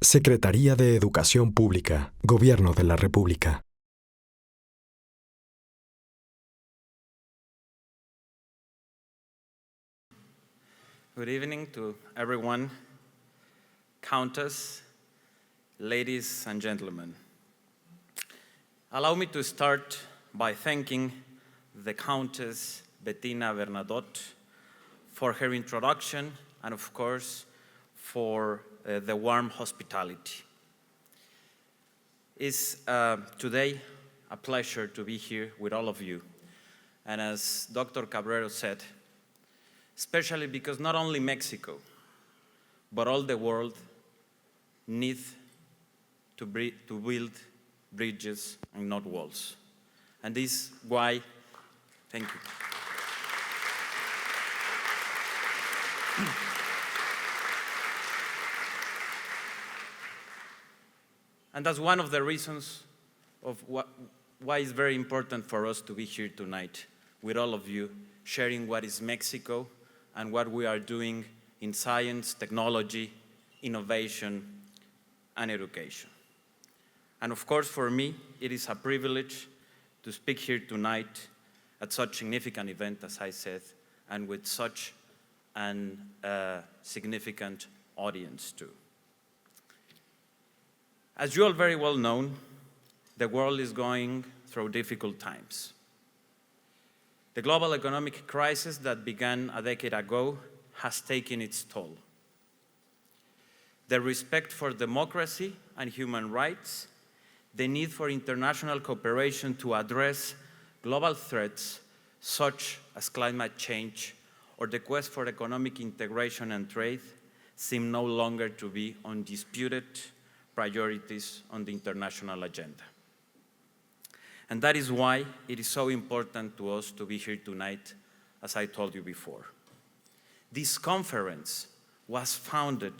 Secretaría de Educación Pública, Gobierno de la República. Good evening to everyone, countess, ladies and gentlemen. Allow me to start by thanking the Countess Bettina Bernadotte for her introduction and, of course, for the warm hospitality. It's today a pleasure to be here with all of you. And as Dr. Cabrero said, especially because not only Mexico, but all the world need to build bridges and not walls. And this is why, thank you. And that's one of the reasons of why it's very important for us to be here tonight with all of you, sharing what is Mexico and what we are doing in science, technology, innovation, and education. And of course, for me, it is a privilege to speak here tonight at such a significant event, as I said, and with such an significant audience too. As you all very well know, the world is going through difficult times. The global economic crisis that began a decade ago has taken its toll. The respect for democracy and human rights, the need for international cooperation to address global threats such as climate change or the quest for economic integration and trade seem no longer to be undisputed priorities on the international agenda. And that is why it is so important to us to be here tonight, as I told you before. This conference was founded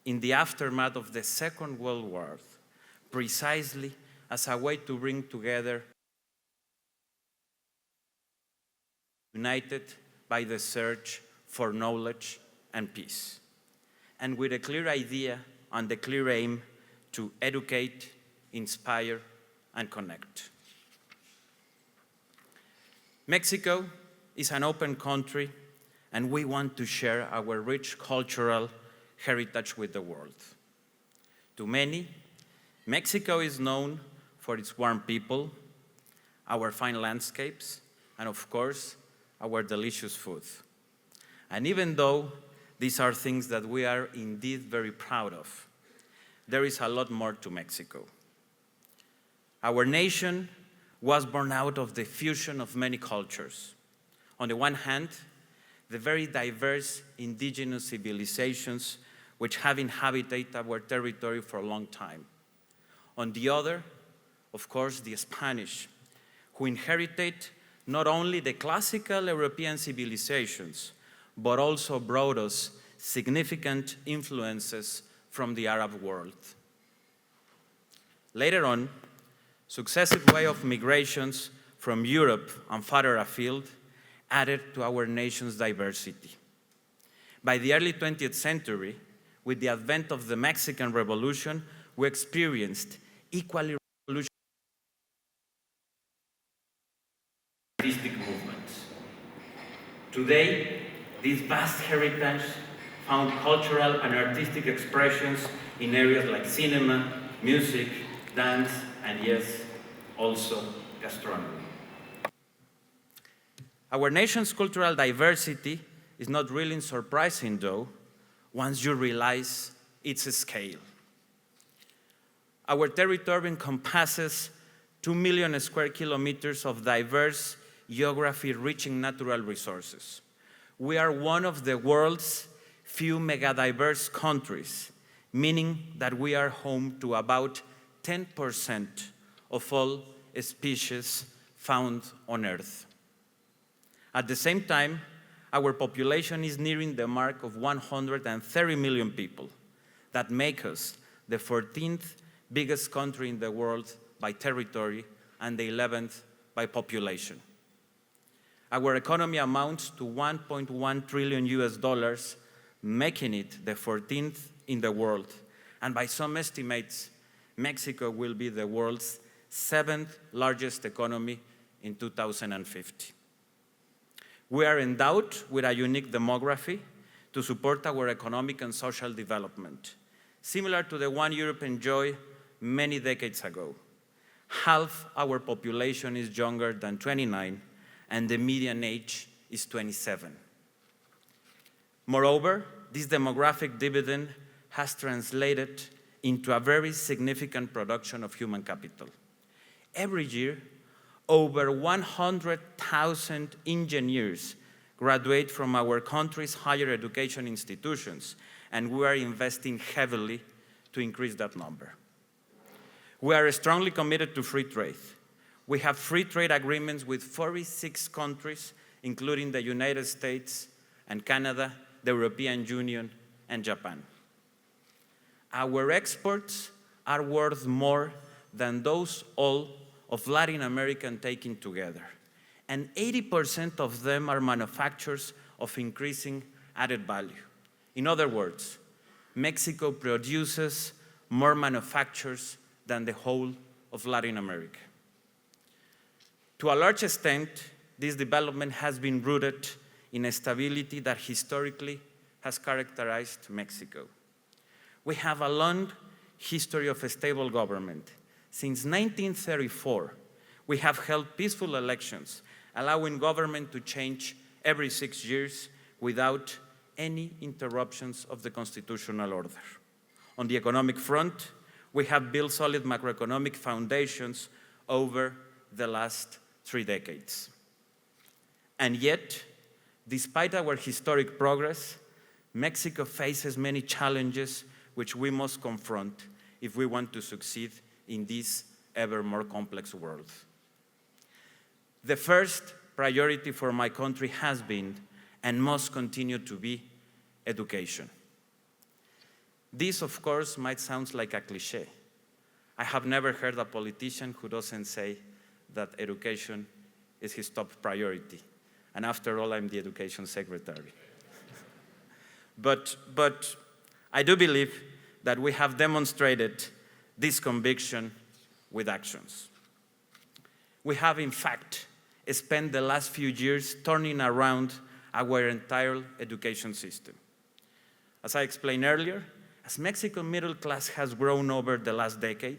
in the aftermath of the Second World War, precisely as a way to bring together united by the search for knowledge and peace, and with a clear idea and the clear aim to educate, inspire, and connect. Mexico is an open country, and we want to share our rich cultural heritage with the world. To many, Mexico is known for its warm people, our fine landscapes, and of course, our delicious food. And even though these are things that we are indeed very proud of, there is a lot more to Mexico. Our nation was born out of the fusion of many cultures. On the one hand, the very diverse indigenous civilizations which have inhabited our territory for a long time. On the other, of course, the Spanish, who inherited not only the classical European civilizations, but also brought us significant influences from the Arab world. Later on, successive waves of migrations from Europe and farther afield added to our nation's diversity. By the early 20th century, with the advent of the Mexican Revolution, we experienced equally revolutionary artistic movements. Today, this vast heritage found cultural and artistic expressions in areas like cinema, music, dance, and yes, also gastronomy. Our nation's cultural diversity is not really surprising, though, once you realize its scale. Our territory encompasses 2 million square kilometers of diverse geography-reaching natural resources. We are one of the world's few megadiverse countries, meaning that we are home to about 10% of all species found on Earth. At the same time, our population is nearing the mark of 130 million people. That makes us the 14th biggest country in the world by territory and the 11th by population. Our economy amounts to $1.1 trillion, making it the 14th in the world, and by some estimates, Mexico will be the world's 7th largest economy in 2050. We are endowed with a unique demography to support our economic and social development, similar to the one Europe enjoyed many decades ago. Half our population is younger than 29, and the median age is 27. Moreover, this demographic dividend has translated into a very significant production of human capital. Every year, over 100,000 engineers graduate from our country's higher education institutions, and we are investing heavily to increase that number. We are strongly committed to free trade. We have free trade agreements with 46 countries, including the United States and Canada, the European Union, and Japan. Our exports are worth more than those all of Latin America taken together, and 80% of them are manufacturers of increasing added value. In other words, Mexico produces more manufacturers than the whole of Latin America. To a large extent, this development has been rooted in a stability that historically has characterized Mexico. We have a long history of a stable government. Since 1934, we have held peaceful elections, allowing government to change every 6 years without any interruptions of the constitutional order. On the economic front, we have built solid macroeconomic foundations over the last 3 decades. And yet, despite our historic progress, Mexico faces many challenges which we must confront if we want to succeed in this ever more complex world. The first priority for my country has been and must continue to be education. This, of course, might sound like a cliché. I have never heard a politician who doesn't say that education is his top priority. And after all, I'm the Education Secretary. But I do believe that we have demonstrated this conviction with actions. We have, in fact, spent the last few years turning around our entire education system. As I explained earlier, as Mexico's middle class has grown over the last decade,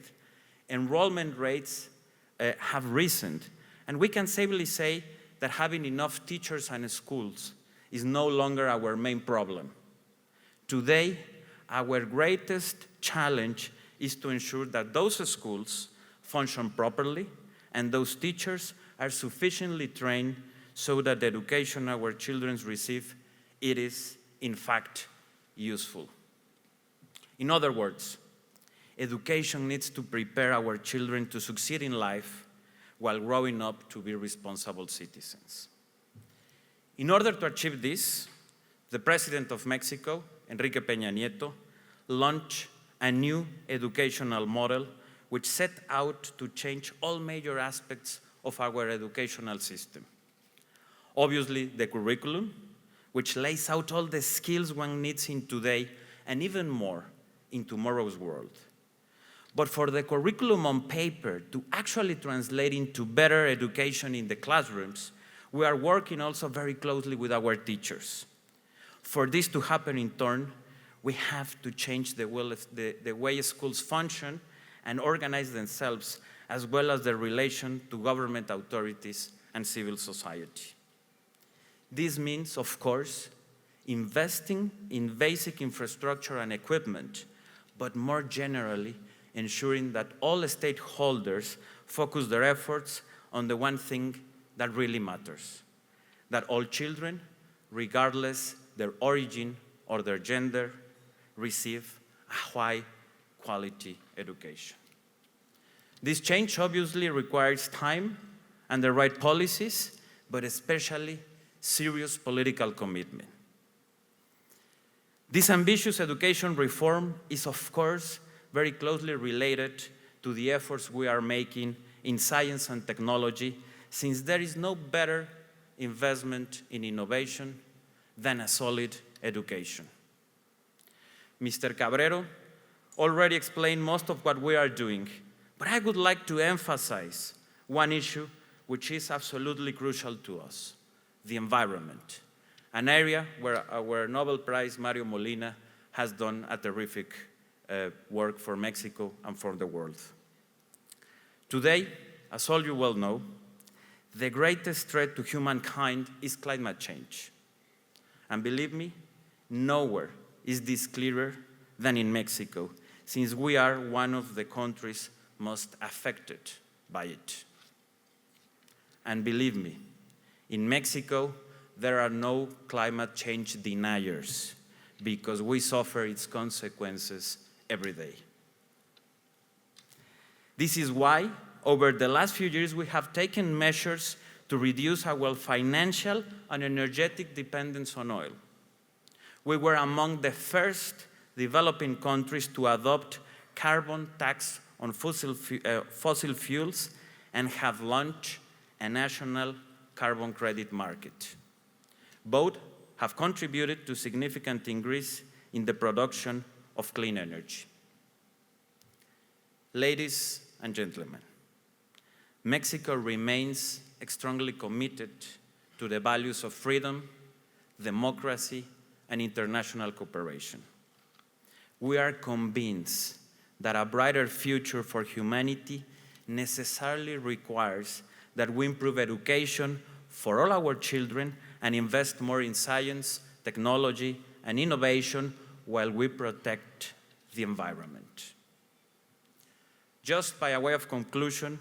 enrollment rates have risen, and we can safely say that having enough teachers and schools is no longer our main problem. Today, our greatest challenge is to ensure that those schools function properly and those teachers are sufficiently trained so that the education our children receive, it is, in fact, useful. In other words, education needs to prepare our children to succeed in life while growing up to be responsible citizens. In order to achieve this, the President of Mexico, Enrique Peña Nieto, launched a new educational model which set out to change all major aspects of our educational system. Obviously, the curriculum, which lays out all the skills one needs in today and even more in tomorrow's world. But for the curriculum on paper to actually translate into better education in the classrooms, we are working also very closely with our teachers. For this to happen in turn, we have to change the way schools function and organize themselves, as well as their relation to government authorities and civil society. This means, of course, investing in basic infrastructure and equipment, but more generally, ensuring that all stakeholders focus their efforts on the one thing that really matters, that all children, regardless their origin or their gender, receive a high-quality education. This change obviously requires time and the right policies, but especially serious political commitment. This ambitious education reform is, of course, very closely related to the efforts we are making in science and technology, since there is no better investment in innovation than a solid education. Mr. Cabrero already explained most of what we are doing, but I would like to emphasize one issue which is absolutely crucial to us: the environment, an area where our Nobel Prize Mario Molina has done a terrific work for Mexico and for the world. Today, as all you well know, the greatest threat to humankind is climate change. And believe me, nowhere is this clearer than in Mexico, since we are one of the countries most affected by it. And believe me, in Mexico, there are no climate change deniers, because we suffer its consequences every day. This is why, over the last few years, we have taken measures to reduce our financial and energetic dependence on oil. We were among the first developing countries to adopt carbon tax on fossil fuels and have launched a national carbon credit market. Both have contributed to significant increase in the production of clean energy. Ladies and gentlemen, Mexico remains strongly committed to the values of freedom, democracy, and international cooperation. We are convinced that a brighter future for humanity necessarily requires that we improve education for all our children and invest more in science, technology, and innovation while we protect the environment. Just by a way of conclusion,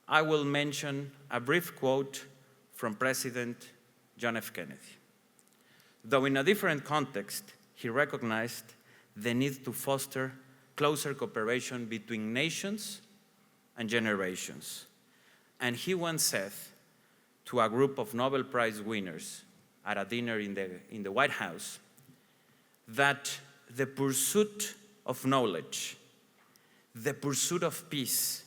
I will mention a brief quote from President John F. Kennedy. Though in a different context, he recognized the need to foster closer cooperation between nations and generations. And he once said to a group of Nobel Prize winners at a dinner in the White House that the pursuit of knowledge, the pursuit of peace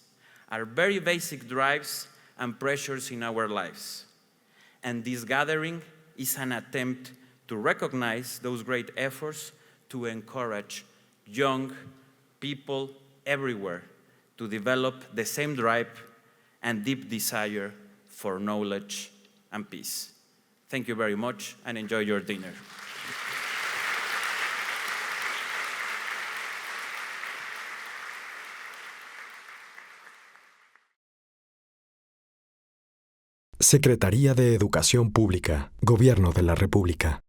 are very basic drives and pressures in our lives. And this gathering is an attempt to recognize those great efforts to encourage young people everywhere to develop the same drive and deep desire for knowledge and peace. Thank you very much and enjoy your dinner. Secretaría de Educación Pública, Gobierno de la República.